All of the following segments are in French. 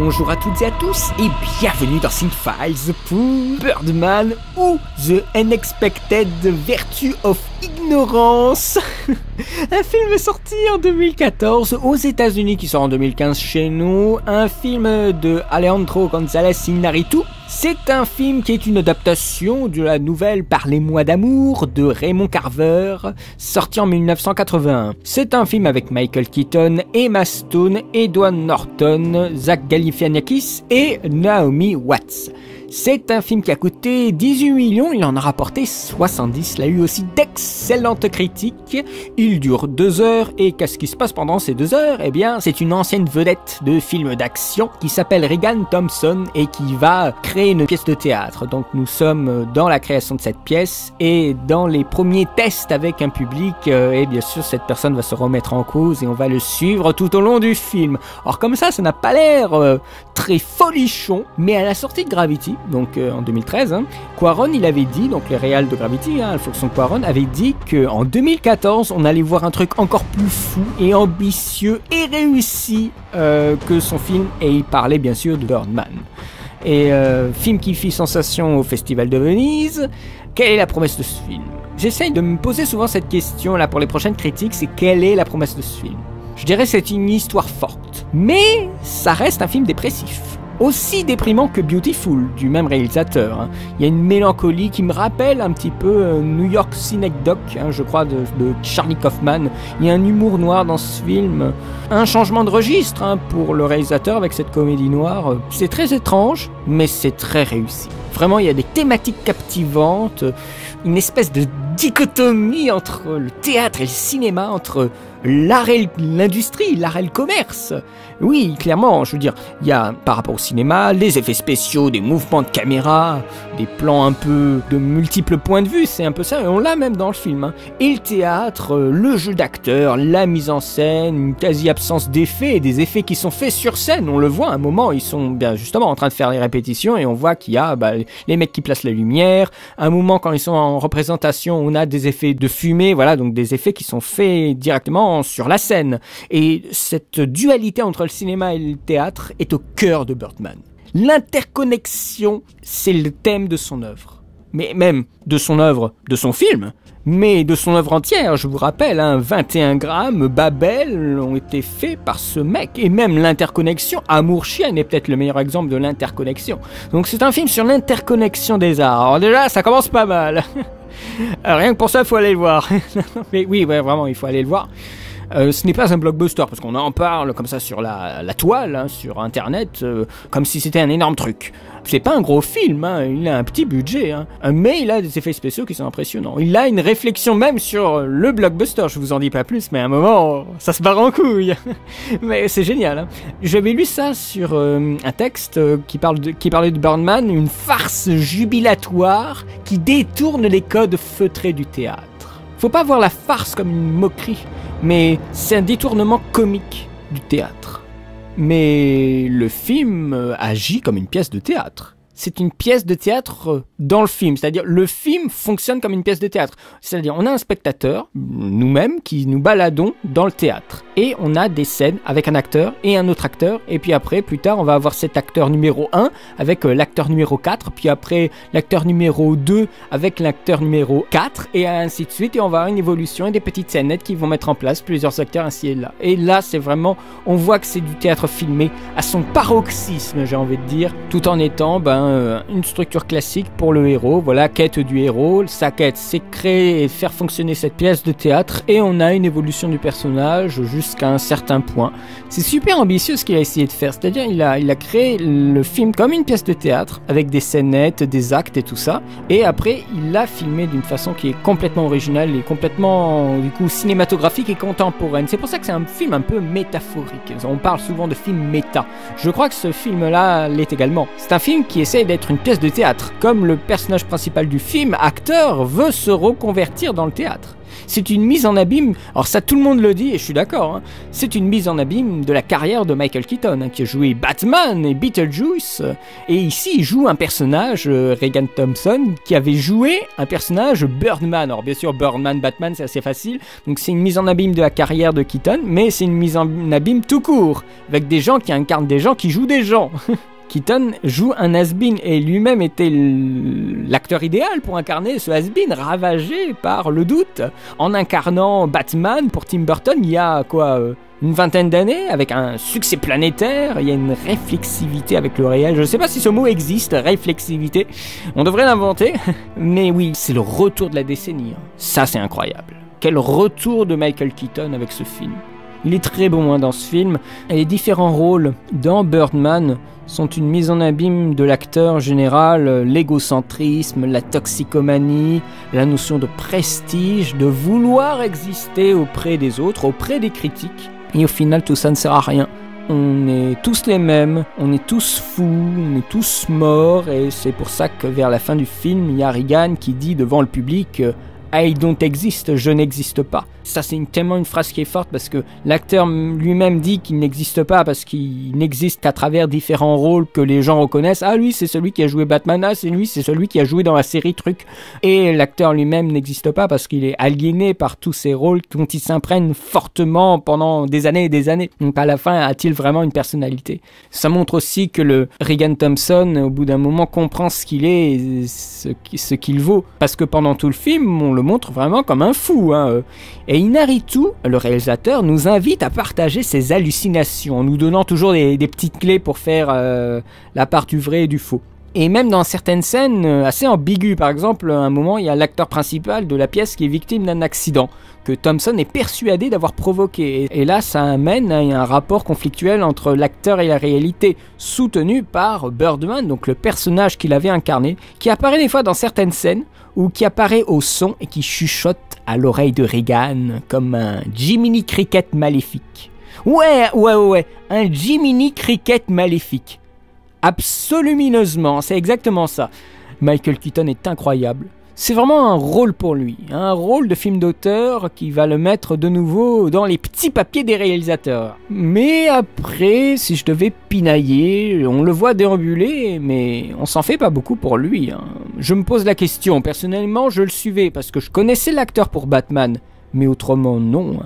Bonjour à toutes et à tous et bienvenue dans Cinefiles pour Birdman ou The Unexpected Virtue of Ignorance. Un film sorti en 2014 aux États-Unis qui sort en 2015 chez nous. Un film de Alejandro González Iñárritu. C'est un film qui est une adaptation de la nouvelle Parlez-moi d'amour de Raymond Carver, sorti en 1981. C'est un film avec Michael Keaton, Emma Stone, Edward Norton, Zach Galifianakis et Naomi Watts. C'est un film qui a coûté 18 millions, il en a rapporté 70, il a eu aussi d'excellentes critiques. Il dure 2 heures et qu'est-ce qui se passe pendant ces 2 heures? Eh bien, c'est une ancienne vedette de film d'action qui s'appelle Regan Thompson et qui va créer une pièce de théâtre. Donc nous sommes dans la création de cette pièce et dans les premiers tests avec un public et bien sûr cette personne va se remettre en cause et on va le suivre tout au long du film. Alors comme ça n'a pas l'air très folichon, mais à la sortie de Gravity, donc en 2013, Cuarón il avait dit, donc le réal de Gravity, Alfonso Cuarón avait dit qu'en 2014 on allait voir un truc encore plus fou et ambitieux et réussi que son film, et il parlait bien sûr de Birdman. Et film qui fit sensation au Festival de Venise. Quelle est la promesse de ce film? J'essaye de me poser souvent cette question là pour les prochaines critiques, c'est quelle est la promesse de ce film? Je dirais que c'est une histoire forte, mais ça reste un film dépressif. Aussi déprimant que Beautiful, du même réalisateur. Il y a une mélancolie qui me rappelle un petit peu New York Synecdoche, je crois, de Charlie Kaufman. Il y a un humour noir dans ce film. Un changement de registre pour le réalisateur avec cette comédie noire. C'est très étrange, mais c'est très réussi. Vraiment, il y a des thématiques captivantes, une espèce de dichotomie entre le théâtre et le cinéma, entre l'art et l'industrie, l'art et le commerce. Oui, clairement, je veux dire, il y a, par rapport au cinéma, les effets spéciaux, des mouvements de caméra, des plans un peu de multiples points de vue, c'est un peu ça, et on l'a même dans le film. Et le théâtre, le jeu d'acteurs, la mise en scène, une quasi-absence d'effets, et des effets qui sont faits sur scène, on le voit, à un moment, ils sont bien justement en train de faire les répétitions, et on voit qu'il y a les mecs qui placent la lumière, à un moment, quand ils sont en représentation, on a des effets de fumée, voilà, donc des effets qui sont faits directement sur la scène. Et cette dualité entre le cinéma et le théâtre est au cœur de Birdman. L'interconnexion, c'est le thème de son œuvre. Mais même de son œuvre, de son film, mais de son œuvre entière. Je vous rappelle, 21 grammes, Babel ont été faits par ce mec. Et même l'interconnexion, Amour-Chien est peut-être le meilleur exemple de l'interconnexion. Donc c'est un film sur l'interconnexion des arts. Alors déjà, ça commence pas mal. Rien que pour ça, il faut aller le voir. Mais oui, ouais, vraiment, il faut aller le voir. Ce n'est pas un blockbuster parce qu'on en parle comme ça sur la toile, sur internet, comme si c'était un énorme truc. C'est pas un gros film, il a un petit budget, mais il a des effets spéciaux qui sont impressionnants. Il a une réflexion même sur le blockbuster, je vous en dis pas plus, mais à un moment, ça se barre en couille. Mais c'est génial. J'avais lu ça sur un texte qui parlait de Birdman, une farce jubilatoire qui détourne les codes feutrés du théâtre. Faut pas voir la farce comme une moquerie, mais c'est un détournement comique du théâtre. Mais le film agit comme une pièce de théâtre. C'est une pièce de théâtre dans le film, c'est-à-dire le film fonctionne comme une pièce de théâtre. C'est-à-dire on a un spectateur, nous-mêmes, qui nous baladons dans le théâtre. Et on a des scènes avec un acteur et un autre acteur. Et puis après, plus tard, on va avoir cet acteur numéro 1 avec l'acteur numéro 4. Puis après, l'acteur numéro 2 avec l'acteur numéro 4. Et ainsi de suite. Et on va avoir une évolution et des petites scénettes qui vont mettre en place plusieurs acteurs ainsi et là. Et là, c'est vraiment, on voit que c'est du théâtre filmé à son paroxysme, j'ai envie de dire. Tout en étant, une structure classique pour le héros. Voilà, quête du héros. Sa quête, c'est créer et faire fonctionner cette pièce de théâtre. Et on a une évolution du personnage jusqu'à un certain point. C'est super ambitieux ce qu'il a essayé de faire, c'est-à-dire il a créé le film comme une pièce de théâtre avec des scénettes, des actes et tout ça, et après il l'a filmé d'une façon qui est complètement originale et complètement du coup cinématographique et contemporaine. C'est pour ça que c'est un film un peu métaphorique. On parle souvent de film méta. Je crois que ce film-là l'est également. C'est un film qui essaie d'être une pièce de théâtre, comme le personnage principal du film, acteur, veut se reconvertir dans le théâtre. C'est une mise en abîme, alors ça tout le monde le dit et je suis d'accord, hein. C'est une mise en abîme de la carrière de Michael Keaton, hein, qui a joué Batman et Beetlejuice, et ici il joue un personnage, Regan Thompson, qui avait joué un personnage Birdman. Alors bien sûr Birdman, Batman c'est assez facile, donc c'est une mise en abîme de la carrière de Keaton, mais c'est une mise en abîme tout court, avec des gens qui incarnent des gens qui jouent des gens. Keaton joue un has-been et lui-même était l'acteur idéal pour incarner ce has-been ravagé par le doute. En incarnant Batman pour Tim Burton, il y a une vingtaine d'années, avec un succès planétaire, il y a une réflexivité avec le réel. Je ne sais pas si ce mot existe, réflexivité. On devrait l'inventer, mais oui, c'est le retour de la décennie. Ça, c'est incroyable. Quel retour de Michael Keaton avec ce film. Il est très bon dans ce film, et les différents rôles dans Birdman sont une mise en abîme de l'acteur général, l'égocentrisme, la toxicomanie, la notion de prestige, de vouloir exister auprès des autres, auprès des critiques. Et au final, tout ça ne sert à rien. On est tous les mêmes, on est tous fous, on est tous morts, et c'est pour ça que vers la fin du film, il y a Regan qui dit devant le public I don't exist, je n'existe pas. Ça, c'est tellement une phrase qui est forte parce que l'acteur lui-même dit qu'il n'existe pas parce qu'il n'existe qu'à travers différents rôles que les gens reconnaissent. Ah, lui, c'est celui qui a joué Batman. Ah, c'est celui qui a joué dans la série truc. Et l'acteur lui-même n'existe pas parce qu'il est aliéné par tous ces rôles dont il s'imprègne fortement pendant des années et des années. Donc, à la fin, a-t-il vraiment une personnalité? Ça montre aussi que le Regan Thompson, au bout d'un moment, comprend ce qu'il est et ce qu'il vaut. Parce que pendant tout le film, on le montre vraiment comme un fou, hein. Et Inaritu, le réalisateur, nous invite à partager ses hallucinations en nous donnant toujours des petites clés pour faire la part du vrai et du faux. Et même dans certaines scènes assez ambiguës, par exemple, à un moment, il y a l'acteur principal de la pièce qui est victime d'un accident que Thompson est persuadé d'avoir provoqué. Et là, ça amène à un rapport conflictuel entre l'acteur et la réalité, soutenu par Birdman, donc le personnage qu'il avait incarné, qui apparaît des fois dans certaines scènes, ou qui apparaît au son et qui chuchote à l'oreille de Regan comme un Jiminy Cricket maléfique. Ouais, un Jiminy Cricket maléfique. Absolumineusement, c'est exactement ça. Michael Keaton est incroyable. C'est vraiment un rôle pour lui, un rôle de film d'auteur qui va le mettre de nouveau dans les petits papiers des réalisateurs. Mais après, si je devais pinailler, on le voit déambuler, mais on s'en fait pas beaucoup pour lui, hein. Je me pose la question, personnellement je le suivais parce que je connaissais l'acteur pour Batman, mais autrement non.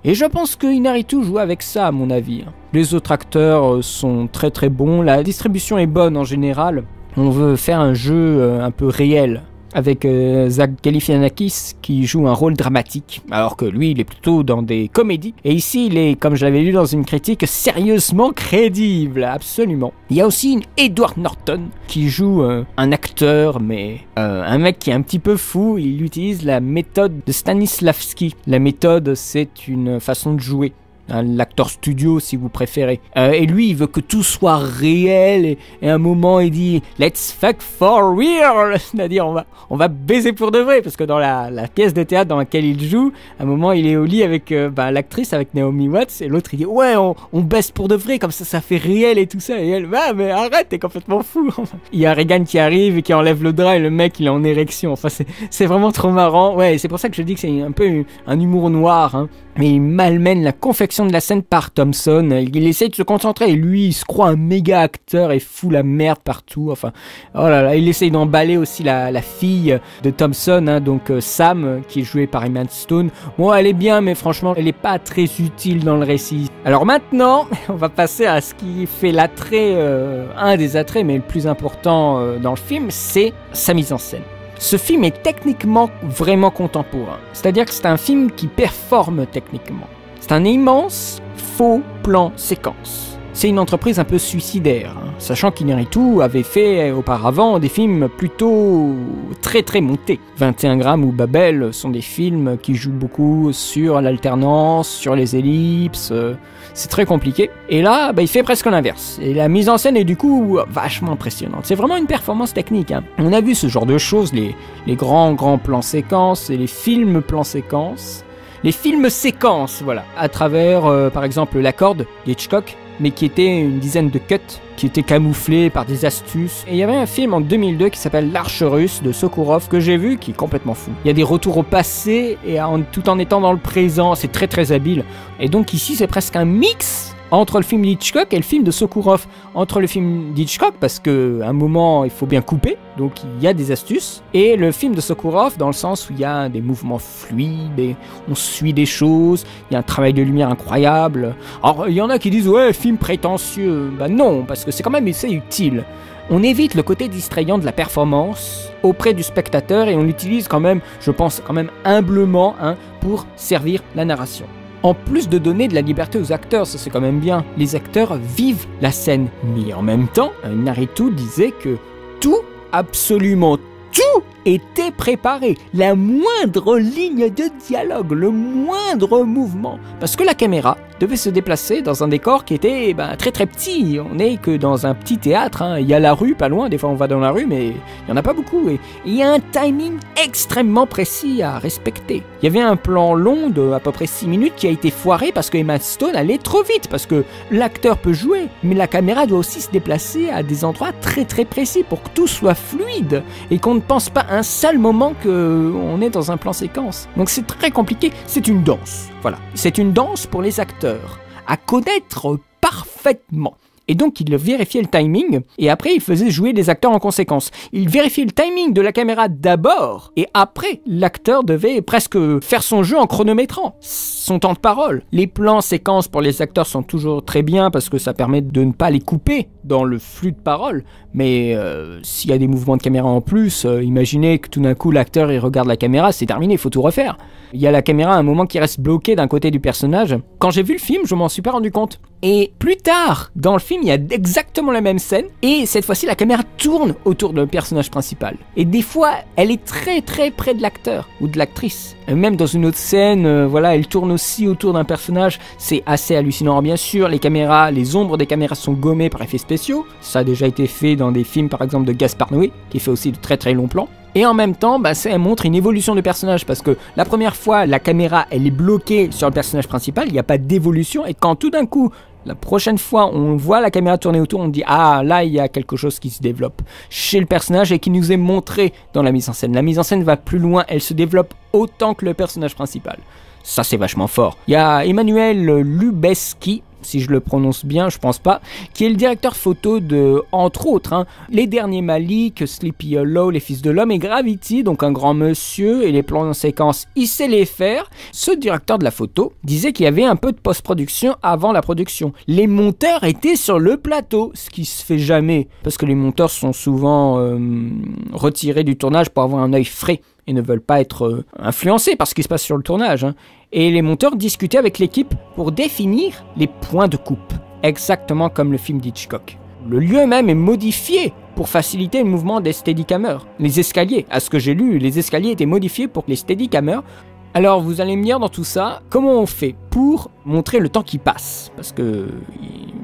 Et je pense que Inaritu joue avec ça à mon avis. Les autres acteurs sont très très bons, la distribution est bonne en général. On veut faire un jeu un peu réel, avec Zach Galifianakis qui joue un rôle dramatique, alors que lui il est plutôt dans des comédies. Et ici il est, comme je l'avais lu dans une critique, sérieusement crédible, absolument. Il y a aussi une Edward Norton qui joue un acteur, mais un mec qui est un petit peu fou. Il utilise la méthode de Stanislavski. La méthode, c'est une façon de jouer. L'acteur studio si vous préférez, et lui il veut que tout soit réel, et à un moment il dit let's fuck for real, c'est-à-dire on va baiser pour de vrai, parce que dans la pièce de théâtre dans laquelle il joue, à un moment il est au lit avec l'actrice, avec Naomi Watts, et l'autre il dit ouais on baisse pour de vrai, comme ça fait réel et tout ça, et elle mais arrête, t'es complètement fou. Il y a Regan qui arrive et qui enlève le drap et le mec il est en érection, enfin c'est vraiment trop marrant. Ouais, c'est pour ça que je dis que c'est un peu un humour noir, hein. Mais il malmène la confection de la scène par Thompson. Il essaie de se concentrer et lui, il se croit un méga acteur et fout la merde partout. Enfin, oh là là, il essaie d'emballer aussi la fille de Thompson, hein, donc Sam, qui est jouée par Emma Stone. Bon, elle est bien, mais franchement, elle est pas très utile dans le récit. Alors maintenant, on va passer à ce qui fait l'attrait, un des attraits, mais le plus important dans le film, c'est sa mise en scène. Ce film est techniquement vraiment contemporain, c'est-à-dire que c'est un film qui performe techniquement. C'est un immense faux plan séquence. C'est une entreprise un peu suicidaire, hein, sachant qu'Inaritu avait fait auparavant des films plutôt très très montés. 21 grammes ou Babel sont des films qui jouent beaucoup sur l'alternance, sur les ellipses, c'est très compliqué. Et là, il fait presque l'inverse. Et la mise en scène est du coup vachement impressionnante. C'est vraiment une performance technique, hein. On a vu ce genre de choses, les grands plans séquences et les films plans séquences. Les films séquences, voilà, à travers par exemple La Corde d'Hitchcock, mais qui était une dizaine de cuts, qui étaient camouflés par des astuces. Et il y avait un film en 2002 qui s'appelle L'Arche russe de Sokourov que j'ai vu, qui est complètement fou. Il y a des retours au passé, tout en étant dans le présent, c'est très très habile. Et donc ici c'est presque un mix entre le film d'Hitchcock et le film de Sokourov. Entre le film d'Hitchcock, parce qu'à un moment il faut bien couper, donc il y a des astuces, et le film de Sokourov dans le sens où il y a des mouvements fluides, et on suit des choses, il y a un travail de lumière incroyable. Alors il y en a qui disent ouais, film prétentieux. Bah non, parce que c'est quand même assez utile. On évite le côté distrayant de la performance auprès du spectateur et on l'utilise quand même, je pense quand même humblement, pour servir la narration. En plus de donner de la liberté aux acteurs, ça c'est quand même bien, les acteurs vivent la scène. Mais en même temps, Inarritu disait que tout, absolument tout, était préparé. La moindre ligne de dialogue, le moindre mouvement. Parce que la caméra devait se déplacer dans un décor qui était très très petit. On n'est que dans un petit théâtre. Il y a la rue pas loin, des fois on va dans la rue, mais il n'y en a pas beaucoup. Et il y a un timing extrêmement précis à respecter. Il y avait un plan long de à peu près 6 minutes qui a été foiré parce que Emma Stone allait trop vite. Parce que l'acteur peut jouer, mais la caméra doit aussi se déplacer à des endroits très très précis pour que tout soit fluide et qu'on ne pense pas un seul moment qu'on est dans un plan séquence. Donc c'est très compliqué, c'est une danse. Voilà, c'est une danse pour les acteurs, à connaître parfaitement. Et donc il vérifiait le timing, et après il faisait jouer les acteurs en conséquence. Il vérifiait le timing de la caméra d'abord, et après l'acteur devait presque faire son jeu en chronométrant son temps de parole. Les plans séquences pour les acteurs sont toujours très bien, parce que ça permet de ne pas les couper dans le flux de parole, mais s'il y a des mouvements de caméra en plus, imaginez que tout d'un coup l'acteur il regarde la caméra, c'est terminé, il faut tout refaire. Il y a la caméra à un moment qui reste bloquée d'un côté du personnage. Quand j'ai vu le film, je m'en suis pas rendu compte. Et plus tard, dans le film, il y a exactement la même scène, et cette fois-ci, la caméra tourne autour du personnage principal. Et des fois, elle est très très près de l'acteur ou de l'actrice. Même dans une autre scène, elle tourne aussi autour d'un personnage. C'est assez hallucinant. Alors, bien sûr, les caméras, les ombres des caméras sont gommées par effets spéciaux. Ça a déjà été fait dans des films, par exemple, de Gaspar Noé, qui fait aussi de très très longs plans. Et en même temps, ça montre une évolution du personnage, parce que la première fois, la caméra, elle est bloquée sur le personnage principal, il n'y a pas d'évolution, et quand tout d'un coup, la prochaine fois, on voit la caméra tourner autour, on dit « Ah, là, il y a quelque chose qui se développe chez le personnage et qui nous est montré dans la mise en scène. » La mise en scène va plus loin, elle se développe autant que le personnage principal. Ça, c'est vachement fort. Il y a Emmanuel Lubezki, si je le prononce bien, je pense pas, qui est le directeur photo de, entre autres, Les Derniers Malik, Sleepy Hollow, Les Fils de l'Homme et Gravity, donc un grand monsieur, et les plans en séquence, il sait les faire. Ce directeur de la photo disait qu'il y avait un peu de post-production avant la production. Les monteurs étaient sur le plateau, ce qui se fait jamais, parce que les monteurs sont souvent retirés du tournage pour avoir un œil frais et ne veulent pas être influencés par ce qui se passe sur le tournage. Et les monteurs discutaient avec l'équipe pour définir les points de coupe, exactement comme le film d'Hitchcock. Le lieu même est modifié pour faciliter le mouvement des steadicamers. Les escaliers, à ce que j'ai lu, les escaliers étaient modifiés pour les steadicamers. Alors vous allez me dire dans tout ça, comment on fait pour montrer le temps qui passe? Parce que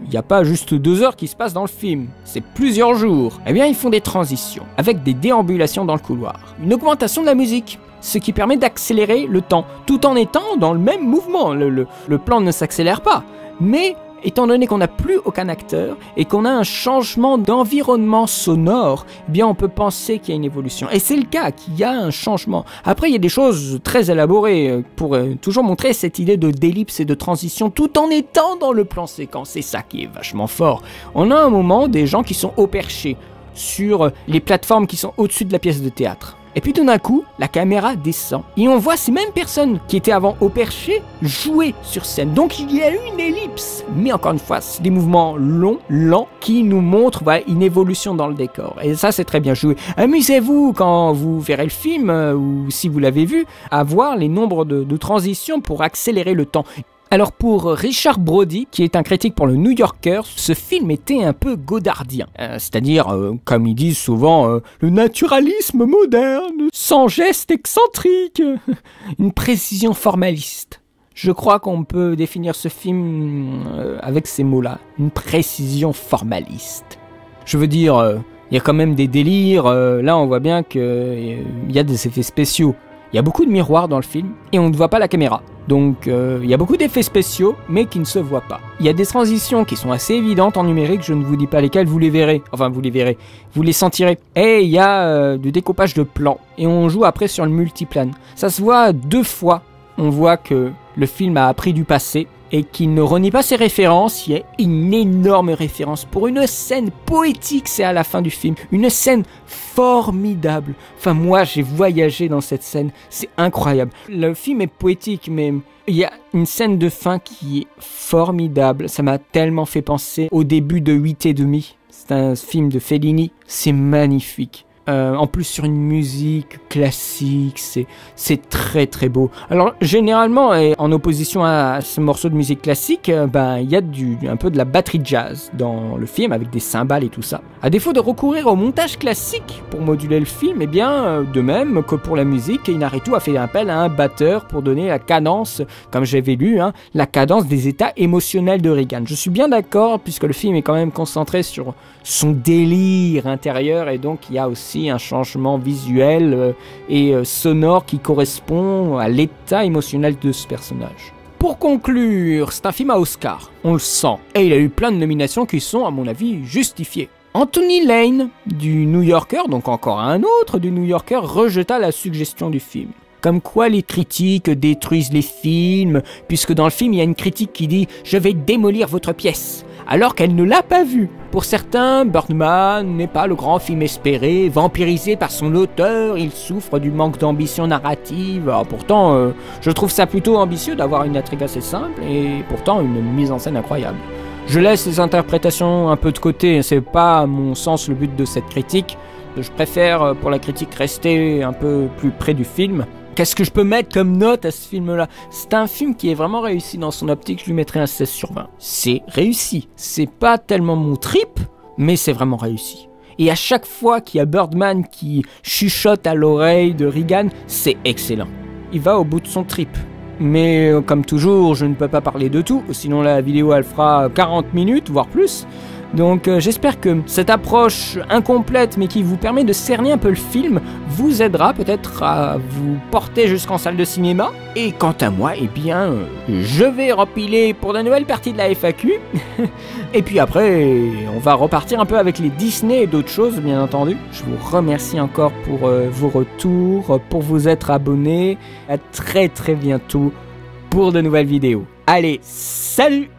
il n'y a pas juste 2 heures qui se passent dans le film, c'est plusieurs jours. Eh bien ils font des transitions, avec des déambulations dans le couloir, une augmentation de la musique, ce qui permet d'accélérer le temps, tout en étant dans le même mouvement. Le plan ne s'accélère pas, mais étant donné qu'on n'a plus aucun acteur et qu'on a un changement d'environnement sonore, eh bien on peut penser qu'il y a une évolution. Et c'est le cas, qu'il y a un changement. Après, il y a des choses très élaborées pour toujours montrer cette idée d'ellipse et de transition tout en étant dans le plan séquence. C'est ça qui est vachement fort. On a un moment des gens qui sont au perché sur les plateformes qui sont au-dessus de la pièce de théâtre. Et puis tout d'un coup, la caméra descend. Et on voit ces mêmes personnes qui étaient avant au perché jouer sur scène. Donc il y a eu une ellipse. Mais encore une fois, c'est des mouvements longs, lents, qui nous montrent une évolution dans le décor. Et ça, c'est très bien joué. Amusez-vous quand vous verrez le film, ou si vous l'avez vu, à voir les nombres de transitions pour accélérer le temps. Alors pour Richard Brody, qui est un critique pour le New Yorker, ce film était un peu godardien. C'est-à-dire, comme ils disent souvent, le naturalisme moderne, sans geste excentrique, une précision formaliste. Je crois qu'on peut définir ce film avec ces mots-là, une précision formaliste. Je veux dire, il y a quand même des délires, là on voit bien qu'il y a des effets spéciaux. Il Il y a beaucoup de miroirs dans le film et on ne voit pas la caméra. Donc il y a beaucoup d'effets spéciaux mais qui ne se voient pas. Il y a des transitions qui sont assez évidentes en numérique, je ne vous dis pas lesquelles, vous les verrez. Enfin vous les verrez, vous les sentirez. Et il y a du découpage de plans et on joue après sur le multiplane. Ça se voit 2 fois. On voit que le film a appris du passé et qu'il ne renie pas ses références. Il y a une énorme référence pour une scène poétique, c'est à la fin du film. Une scène formidable. Enfin moi j'ai voyagé dans cette scène, c'est incroyable. Le film est poétique mais il y a une scène de fin qui est formidable. Ça m'a tellement fait penser au début de 8,5. C'est un film de Fellini, c'est magnifique. En plus sur une musique classique, c'est très très beau. Alors généralement, et en opposition à ce morceau de musique classique, il y a un peu de la batterie jazz dans le film avec des cymbales et tout ça. À défaut de recourir au montage classique pour moduler le film, eh bien de même que pour la musique, Inarritu a fait appel à un batteur pour donner la cadence, comme j'avais lu, la cadence des états émotionnels de Regan. Je suis bien d'accord puisque le film est quand même concentré sur son délire intérieur et donc il y a aussi un changement visuel et sonore qui correspond à l'état émotionnel de ce personnage. Pour conclure, c'est un film à Oscar, on le sent, et il a eu plein de nominations qui sont à mon avis justifiées. Anthony Lane du New Yorker, donc encore un autre du New Yorker, rejeta la suggestion du film. Comme quoi les critiques détruisent les films, puisque dans le film il y a une critique qui dit « Je vais démolir votre pièce », alors qu'elle ne l'a pas vu. Pour certains, Birdman n'est pas le grand film espéré, vampirisé par son auteur, il souffre du manque d'ambition narrative. Alors pourtant, je trouve ça plutôt ambitieux d'avoir une intrigue assez simple et pourtant une mise en scène incroyable. Je laisse les interprétations un peu de côté, c'est pas à mon sens le but de cette critique. Je préfère pour la critique rester un peu plus près du film. Qu'est-ce que je peux mettre comme note à ce film-là? C'est un film qui est vraiment réussi dans son optique, je lui mettrais un 16 sur 20. C'est réussi. C'est pas tellement mon trip, mais c'est vraiment réussi. Et à chaque fois qu'il y a Birdman qui chuchote à l'oreille de Regan, c'est excellent. Il va au bout de son trip. Mais comme toujours, je ne peux pas parler de tout, sinon la vidéo elle fera 40 minutes, voire plus. Donc j'espère que cette approche incomplète mais qui vous permet de cerner un peu le film vous aidera peut-être à vous porter jusqu'en salle de cinéma. Et quant à moi, eh bien, je vais repiler pour la nouvelle partie de la FAQ. Et puis après, on va repartir un peu avec les Disney et d'autres choses, bien entendu. Je vous remercie encore pour vos retours, pour vous être abonnés. À très très bientôt pour de nouvelles vidéos. Allez, salut!